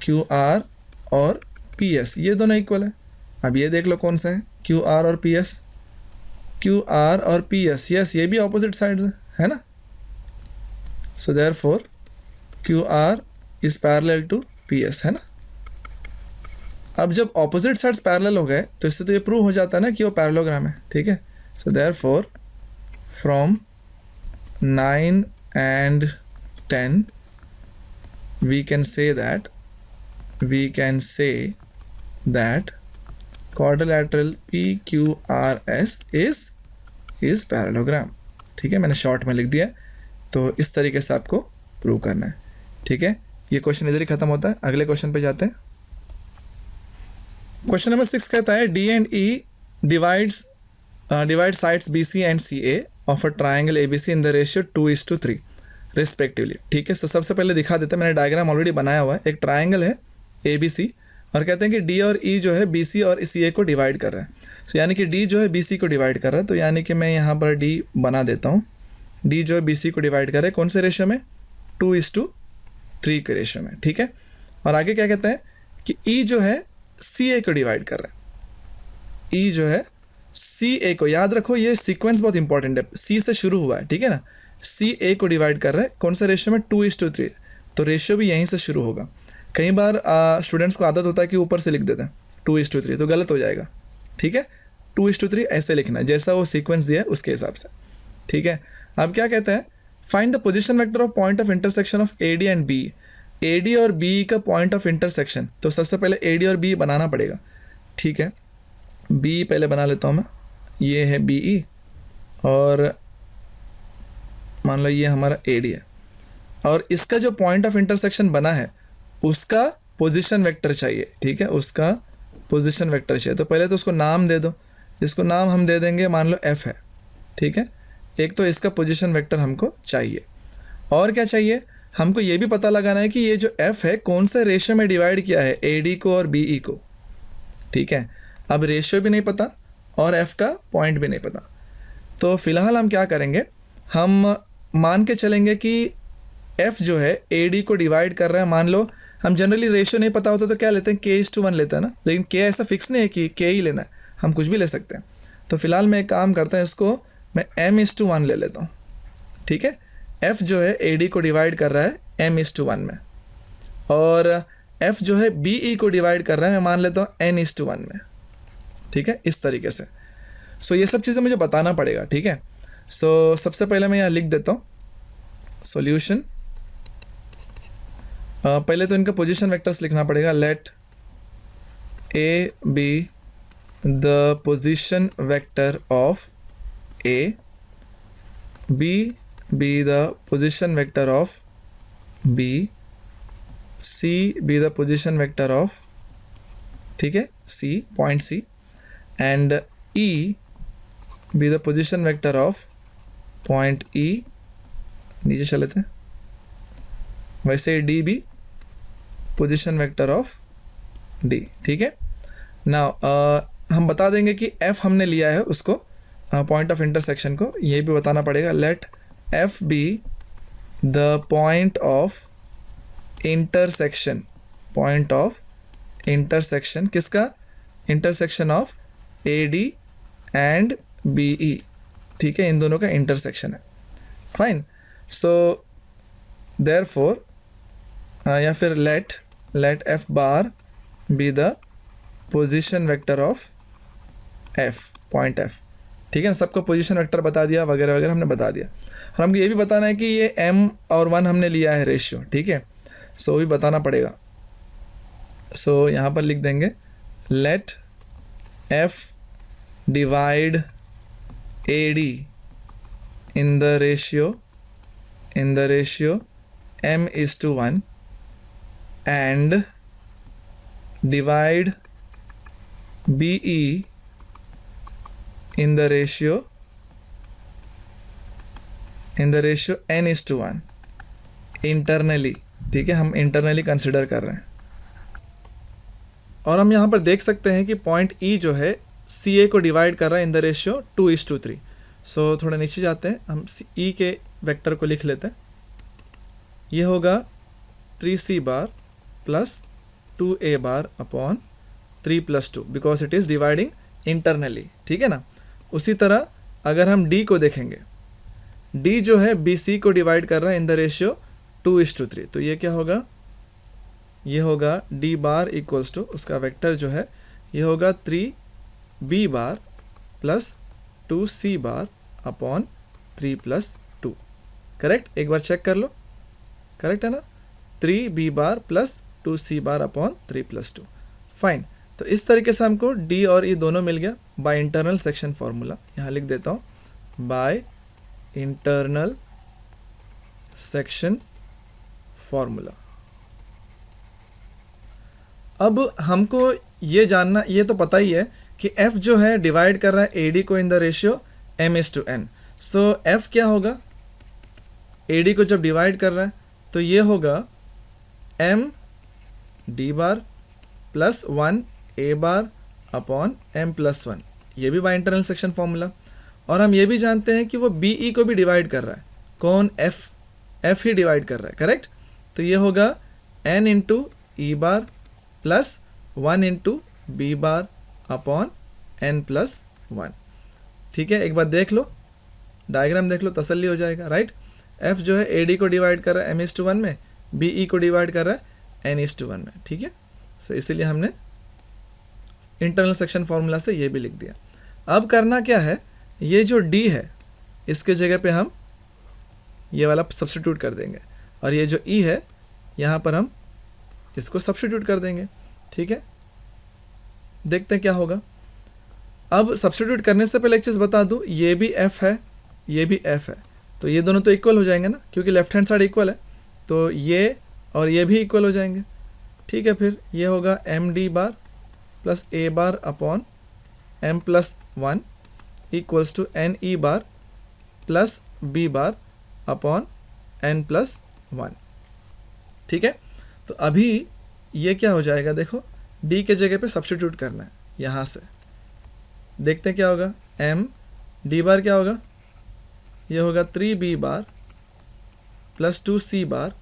क्यू आर और पी एस ये दोनों इक्वल है। अब ये देख लो कौन सा है, क्यू आर और पी एस, क्यू आर और पी एस, यस ये भी ऑपोजिट साइड है ना। So therefore Q R is parallel to P S, है ना। अब जब ऑपोजिट साइड्स पैरेलल हो गए तो इससे तो ये प्रूव हो जाता है ना कि वो पैरेललोग्राम है। ठीक है, so therefore from 9 and 10 we can say that quadrilateral PQRS is parallelogram। ठीक है, मैंने शॉर्ट में लिख दिया, तो इस तरीके से आपको प्रूव करना है। ठीक है, ये क्वेश्चन इधर ही खत्म होता है, अगले क्वेश्चन पे जाते हैं। क्वेश्चन नंबर 6 कहता है D and E divides divide sides B C and C A of a triangle A B C in the ratio 2:3 respectively. ठीक है, सो सबसे पहले दिखा देते हैं, मैंने डायग्राम ऑलरेडी बनाया हुआ है। एक ट्राइंगल है ए बी सी और कहते हैं कि डी और ई जो है बी सी और सी ए को डिवाइड कर रहे हैं। सो यानी कि डी जो है बी सी को डिवाइड कर रहा है, तो यानी कि मैं यहाँ पर डी बना देता हूँ। डी जो है बी सी को डिवाइड कर रहा है कौन से रेशियो में? 2:3 के रेशियो में। ठीक है, और आगे क्या कहते हैं कि ई जो है सी ए को डिवाइड कर रहा है। ई जो है सी ए को, याद रखो ये सीक्वेंस बहुत इंपॉर्टेंट है, सी से शुरू हुआ है, ठीक है ना। सी ए को डिवाइड कर रहा है कौन सा रेशियो में? 2:3, तो रेशियो भी यहीं से शुरू होगा। कई बार स्टूडेंट्स को आदत होता है कि ऊपर से लिख देते हैं 2:3, तो गलत हो जाएगा। ठीक है, 2:3 ऐसे लिखना है जैसा वो सीक्वेंस दिया है उसके हिसाब से। ठीक है, अब क्या कहते हैं? Find the position vector of point of intersection of A D and B. A D और बी का पॉइंट ऑफ इंटरसेक्शन, तो सबसे पहले ए डी और बी बनाना पड़ेगा। ठीक है, बी पहले बना लेता हूँ मैं, ये है बी ई और मान लो ये हमारा ए डी है, और इसका जो पॉइंट ऑफ इंटरसेक्शन बना है उसका पोजीशन वेक्टर चाहिए। ठीक है, उसका पोजीशन वेक्टर चाहिए, तो पहले तो उसको नाम दे दो। इसको नाम हम दे देंगे, मान लो एफ है। ठीक है, एक तो इसका पोजीशन वेक्टर हमको चाहिए, और क्या चाहिए? हमको ये भी पता लगाना है कि ये जो एफ है कौन से रेशियो में डिवाइड किया है, ए डी को और बी ई को। ठीक है, अब रेशियो भी नहीं पता और एफ का पॉइंट भी नहीं पता, तो फिलहाल हम क्या करेंगे, हम मान के चलेंगे कि एफ जो है ए डी को डिवाइड कर रहा है। मान लो हम जनरली रेशियो नहीं पता होता तो क्या लेते हैं, k:1 लेते हैं ना, लेकिन k ऐसा फिक्स नहीं है कि k ही लेना है, हम कुछ भी ले सकते हैं। तो फिलहाल मैं एक काम करता हूँ, इसको मैं m:1 ले लेता हूँ। ठीक है, f जो है ए डी को डिवाइड कर रहा है m:1 में, और f जो है बी ई को डिवाइड कर रहा है, मैं मान लेता हूँ n:1 में। ठीक है, इस तरीके से। सो ये सब चीज़ें मुझे बताना पड़ेगा। ठीक है, सो सबसे पहले मैं यहाँ लिख देता हूँ सॉल्यूशन। पहले तो इनका पोजीशन वेक्टर्स लिखना पड़ेगा। Let A be the position vector of A, B be the position vector of B, C be the position vector of, ठीक है, C point C, and E be the position vector of point E. नीचे चले थे, वैसे D be position vector of D. ठीक है, now हम बता देंगे कि एफ हमने लिया है उसको, पॉइंट ऑफ इंटरसेक्शन को, ये भी बताना पड़ेगा। Let F be the point of intersection, point of intersection किसका? Intersection of A D and B E. ठीक है, इन दोनों का इंटरसेक्शन है। फाइन, सो देयरफॉर या फिर let F bar be the position vector of F, point F. ठीक है ना, सबको पोजीशन वेक्टर बता दिया, वगैरह वगैरह हमने बता दिया। और हमको ये भी बताना है कि ये m और 1 हमने लिया है रेशियो। ठीक है, सो भी बताना पड़ेगा। सो यहाँ पर लिख देंगे let f divide A D in the ratio m:1 and divide BE in the ratio n:1 internally. ठीक है, हम इंटरनली कंसिडर कर रहे हैं, और हम यहाँ पर देख सकते हैं कि पॉइंट E जो है सी ए को डिवाइड कर रहा है इन द रेशियो 2:3। सो थोड़ा नीचे जाते हैं, हम E के वेक्टर को लिख लेते हैं। ये होगा 3c bar plus 2a bar upon 3+2, because it is dividing internally. ठीक है ना, उसी तरह अगर हम d को देखेंगे, d जो है bc को डिवाइड कर रहा है इन द रेशियो 2:3, तो ये क्या होगा? ये होगा d बार इक्वल्स टू, उसका वेक्टर जो है ये होगा 3b bar plus 2c bar upon 3+2। Correct, एक बार चेक कर लो, करेक्ट है ना? 3b bar plus 2c bar upon 3+2। Fine, तो इस तरीके से हमको d और e दोनों मिल गया बाय इंटरनल सेक्शन फॉर्मूला। यहाँ लिख देता हूँ बाय इंटरनल सेक्शन फॉर्मूला। अब हमको ये जानना, ये तो पता ही है कि f जो है डिवाइड कर रहा है AD को इन the ratio m/n। So f क्या होगा, AD को जब डिवाइड कर रहा है तो ये होगा m d bar plus 1 a bar upon m plus 1, ये भी बाय इंटरनल सेक्शन फॉर्मूला। और हम ये भी जानते हैं कि वो BE को भी डिवाइड कर रहा है, कौन, f ही डिवाइड कर रहा है, करेक्ट। तो ये होगा n into E bar plus 1 into B bar upon n plus 1। ठीक है, एक बार देख लो, डायग्राम देख लो, तसल्ली हो जाएगा, राइट। f जो है AD को डिवाइड कर रहा है m/1 में, BE को डिवाइड कर रहा है n/1 में, ठीक है। सो इसीलिए हमने इंटरनल सेक्शन फॉर्मूला से ये भी लिख दिया। अब करना क्या है, ये जो d है इसके जगह पे हम ये वाला सब्स्टिट्यूट कर देंगे, और ये जो e है यहाँ पर हम इसको सब्स्टिट्यूट कर देंगे, ठीक है। देखते हैं क्या होगा। अब सब्स्टिट्यूट करने से पहले एक चीज़ बता दूँ, ये भी f है, ये भी f है, तो ये दोनों तो इक्वल हो जाएंगे ना, क्योंकि लेफ्ट हैंड साइड इक्वल है, तो ये और ये भी इक्वल हो जाएंगे, ठीक है। फिर ये होगा md bar plus a bar upon m plus 1 equals to ne bar plus b bar upon n plus 1, ठीक है। तो अभी ये क्या हो जाएगा, देखो d के जगह पे सब्स्टिट्यूट करना है, यहाँ से देखते हैं क्या होगा। m d बार क्या होगा, ये होगा 3b bar plus 2c bar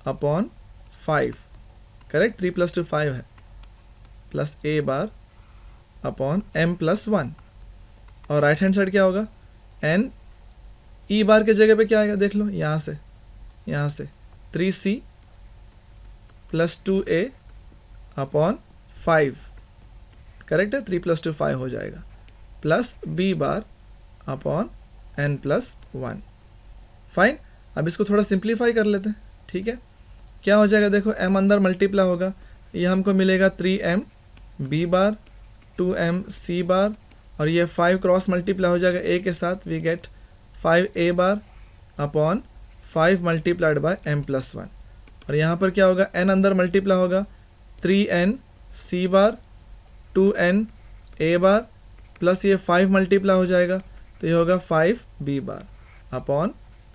upon 5, correct, 3 plus 2 5 है, plus a bar upon m plus 1। और राइट हैंड साइड क्या होगा, n e बार के जगह पे क्या आएगा, देख लो यहाँ से 3c plus 2a upon 5, correct है, 3 प्लस 2 5 हो जाएगा, plus b bar upon n plus 1। Fine, अब इसको थोड़ा सिंप्लीफाई कर लेते हैं, ठीक है। क्या हो जाएगा, देखो m अंदर मल्टीप्लाई होगा, ये हमको मिलेगा 3m b बार 2m c बार, और ये 5 क्रॉस मल्टीप्लाई हो जाएगा a के साथ, we get 5a bar upon 5 multiplied by m plus 1। और यहाँ पर क्या होगा, n अंदर मल्टीप्लाई होगा, 3n c bar 2n a bar plus ये 5 मल्टीप्लाई हो जाएगा, तो ये होगा 5b bar upon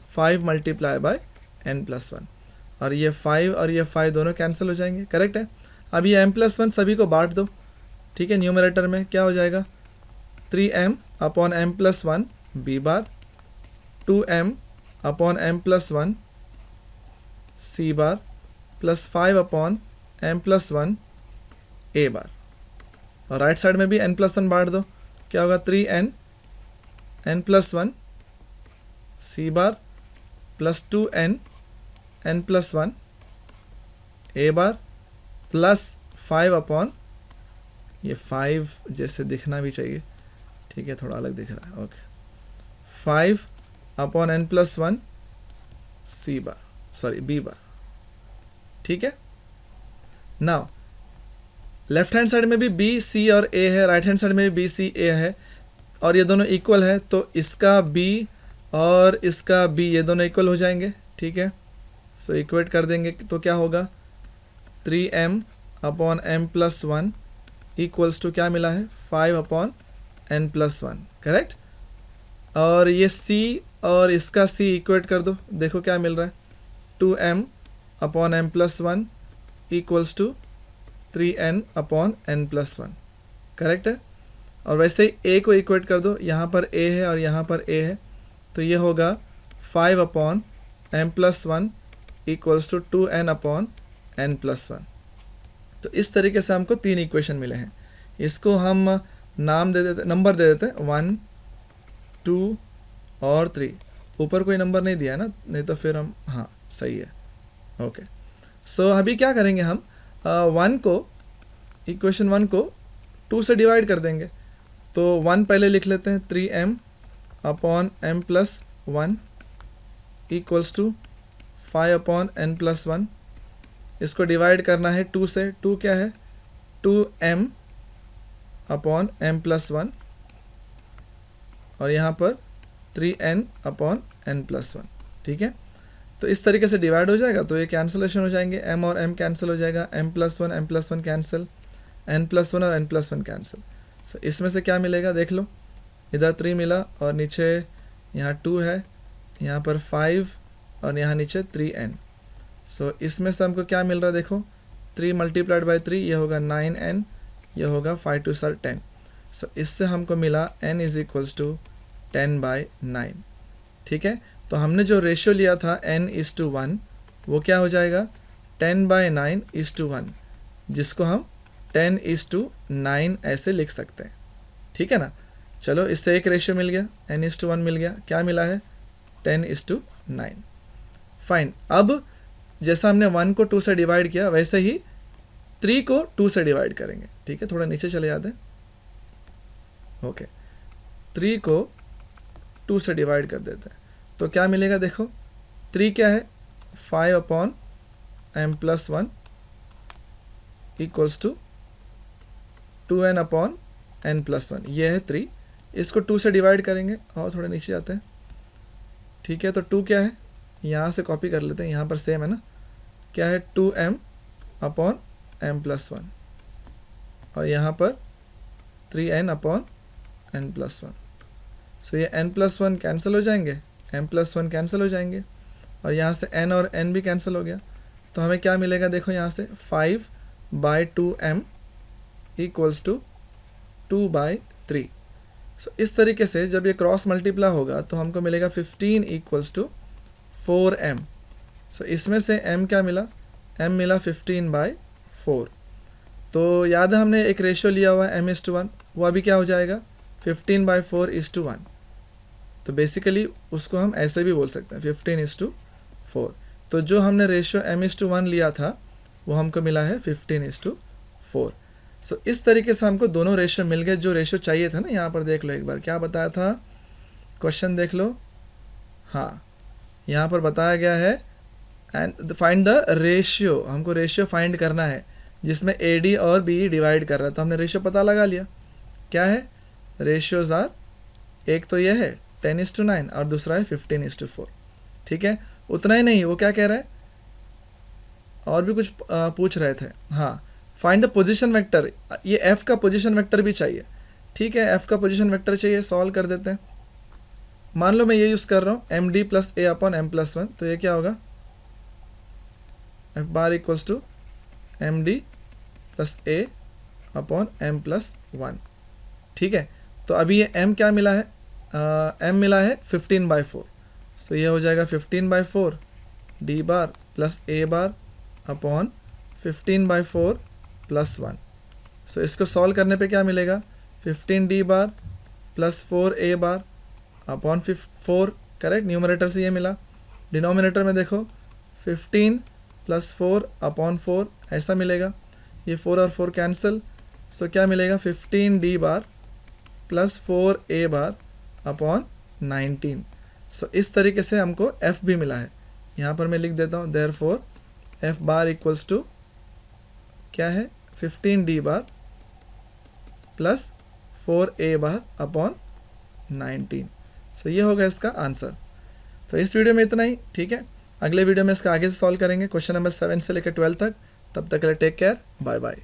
5 multiply by n plus 1। और ये 5 दोनों कैंसिल हो जाएंगे, करेक्ट है। अब ये m प्लस 1 सभी को बांट दो, ठीक है। न्यूमरेटर में क्या हो जाएगा, 3m upon m plus 1 b bar, 2m upon m plus 1 c bar, plus 5 upon m plus 1 a बार। और राइट साइड में भी n प्लस 1 बांट दो, क्या होगा, 3n n plus 1 c bar plus 2n n plus 1 a bar plus 5 upon, ये 5 जैसे दिखना भी चाहिए, ठीक है, थोड़ा अलग दिख रहा है, okay, 5 upon n plus 1 b बार, ठीक है। नाउ लेफ्ट हैंड साइड में भी b c और a है, राइट हैंड साइड में भी b c a है, और ये दोनों इक्वल है, तो इसका b और इसका b ये दोनों इक्वल हो जाएंगे, ठीक है। सो इक्वेट कर देंगे तो क्या होगा, 3m upon m plus 1 equals to क्या मिला है, 5 अपॉन n प्लस 1, करेक्ट। और ये c और इसका c इक्वेट कर दो, देखो क्या मिल रहा है, 2m upon m plus 1 equals to 3n upon n plus 1, correct है। और वैसे ही a को इक्वेट कर दो, यहाँ पर a है और यहाँ पर a है, तो ये होगा 5 upon m plus 1 equals to 2n upon n plus 1। तो इस तरीके से हमको 3 इक्वेशन मिले हैं। इसको हम नाम दे देते, नंबर दे देते हैं 1 2 और 3। ऊपर कोई नंबर नहीं दिया ना, नहीं तो फिर हम, हाँ सही है, ओके। सो अभी क्या करेंगे हम, 1 को, इक्वेशन 1 को 2 से डिवाइड कर देंगे। तो 1 पहले लिख लेते हैं, 3m upon m plus 1 equals to 5 upon n plus 1। इसको डिवाइड करना है 2 से, 2 क्या है, 2m अपॉन m प्लस 1, और यहाँ पर 3n अपॉन n प्लस 1, ठीक है। तो इस तरीके से डिवाइड हो जाएगा, तो ये कैंसिलेशन हो जाएंगे, m और m कैंसिल हो जाएगा, m प्लस 1 कैंसिल, n+1 और n+1 कैंसिल। सो इसमें से क्या मिलेगा देख लो, इधर 3 मिला और नीचे यहाँ 2 है, यहाँ पर 5 और यहाँ नीचे 3n। सो इसमें से हमको क्या मिल रहा है देखो, 3 × 3 ये होगा 9n, ये होगा 5 2 10। सो इससे हमको मिला n = 10/9। ठीक है, तो हमने जो रेशियो लिया था n:1 वो क्या हो जाएगा 10/9:1, जिसको हम 10:9 ऐसे लिख सकते हैं। ठीक है ना। चलो इससे एक रेशियो मिल गया, n:1 मिल गया, क्या मिला है 10:9। फाइन। अब जैसा हमने 1 को 2 से डिवाइड किया वैसे ही 3 को 2 से डिवाइड करेंगे। ठीक है, थोड़ा नीचे चले जाते हैं। ओके, 3 को 2 से डिवाइड कर देते हैं तो क्या मिलेगा देखो, 3 क्या है 5/m+1 = 2n/n+1, ये है 3। इसको 2 से डिवाइड करेंगे और थोड़े नीचे जाते हैं। ठीक है, तो 2 क्या है, यहाँ से कॉपी कर लेते हैं, यहाँ पर सेम है ना, क्या है 2m/m+1 और यहाँ पर 3n/n+1। सो ये n+1 कैंसिल हो जाएंगे, m+1 कैंसिल हो जाएंगे और यहाँ से n और n भी कैंसिल हो गया। तो हमें क्या मिलेगा देखो, यहाँ से 5/2m = 2/3। सो इस तरीके से जब ये क्रॉस मल्टीप्लाई होगा तो हमको मिलेगा 15 = 4m। सो इसमें से m क्या मिला, m मिला 15/4। तो याद है हमने एक रेशियो लिया हुआ है m:1, वो अभी क्या हो जाएगा 15/4:1। तो बेसिकली उसको हम ऐसे भी बोल सकते हैं 15:4। तो जो हमने रेशियो m:1 लिया था वो हमको मिला है 15:4। सो इस तरीके से हमको दोनों रेशियो मिल गए, जो रेशियो चाहिए था ना। यहाँ पर देख लो एक बार क्या बताया था, क्वेश्चन देख लो। हाँ, यहाँ पर बताया गया है एंड फाइंड द रेशियो, हमको रेशियो फाइंड करना है जिसमें AD और BE डिवाइड कर रहा है। तो हमने रेशियो पता लगा लिया, क्या है रेशियोज आर, एक तो ये है 10:9 और दूसरा है 15:4। ठीक है, उतना ही नहीं, वो क्या कह रहा है और भी कुछ पूछ रहे थे। हाँ, फाइंड द पोजीशन वेक्टर, ये F का पोजीशन वेक्टर भी चाहिए। ठीक है, F का पोजीशन वेक्टर चाहिए, सॉल्व कर देते हैं। मान लो मैं ये यूज़ कर रहा हूँ MD + A/m+1, तो ये क्या होगा F bar = MD + A/m+1। ठीक है, तो अभी ये m क्या मिला है, m मिला है 15/4। सो ये हो जाएगा 15/4 D bar + A bar upon 15/4 + 1। सो इसको सॉल्व करने पे क्या मिलेगा 15D bar + 4A bar upon 4। Correct, numerator से ये मिला। डिनोमिनेटर में देखो 15 + 4/4 ऐसा मिलेगा, ये 4 और 4 कैंसिल। सो क्या मिलेगा 15D bar + 4A bar upon 19। सो इस तरीके से हमको F भी मिला है। यहाँ पर मैं लिख देता हूँ देयरफॉर F bar = क्या है 15D bar + 4A bar upon 19। सो ये होगा इसका आंसर। तो इस वीडियो में इतना ही। ठीक है, अगले वीडियो में इसका आगे से सॉल्व करेंगे, क्वेश्चन नंबर 7 से लेकर 12 तक। तब तक के लिए टेक केयर, बाय बाय।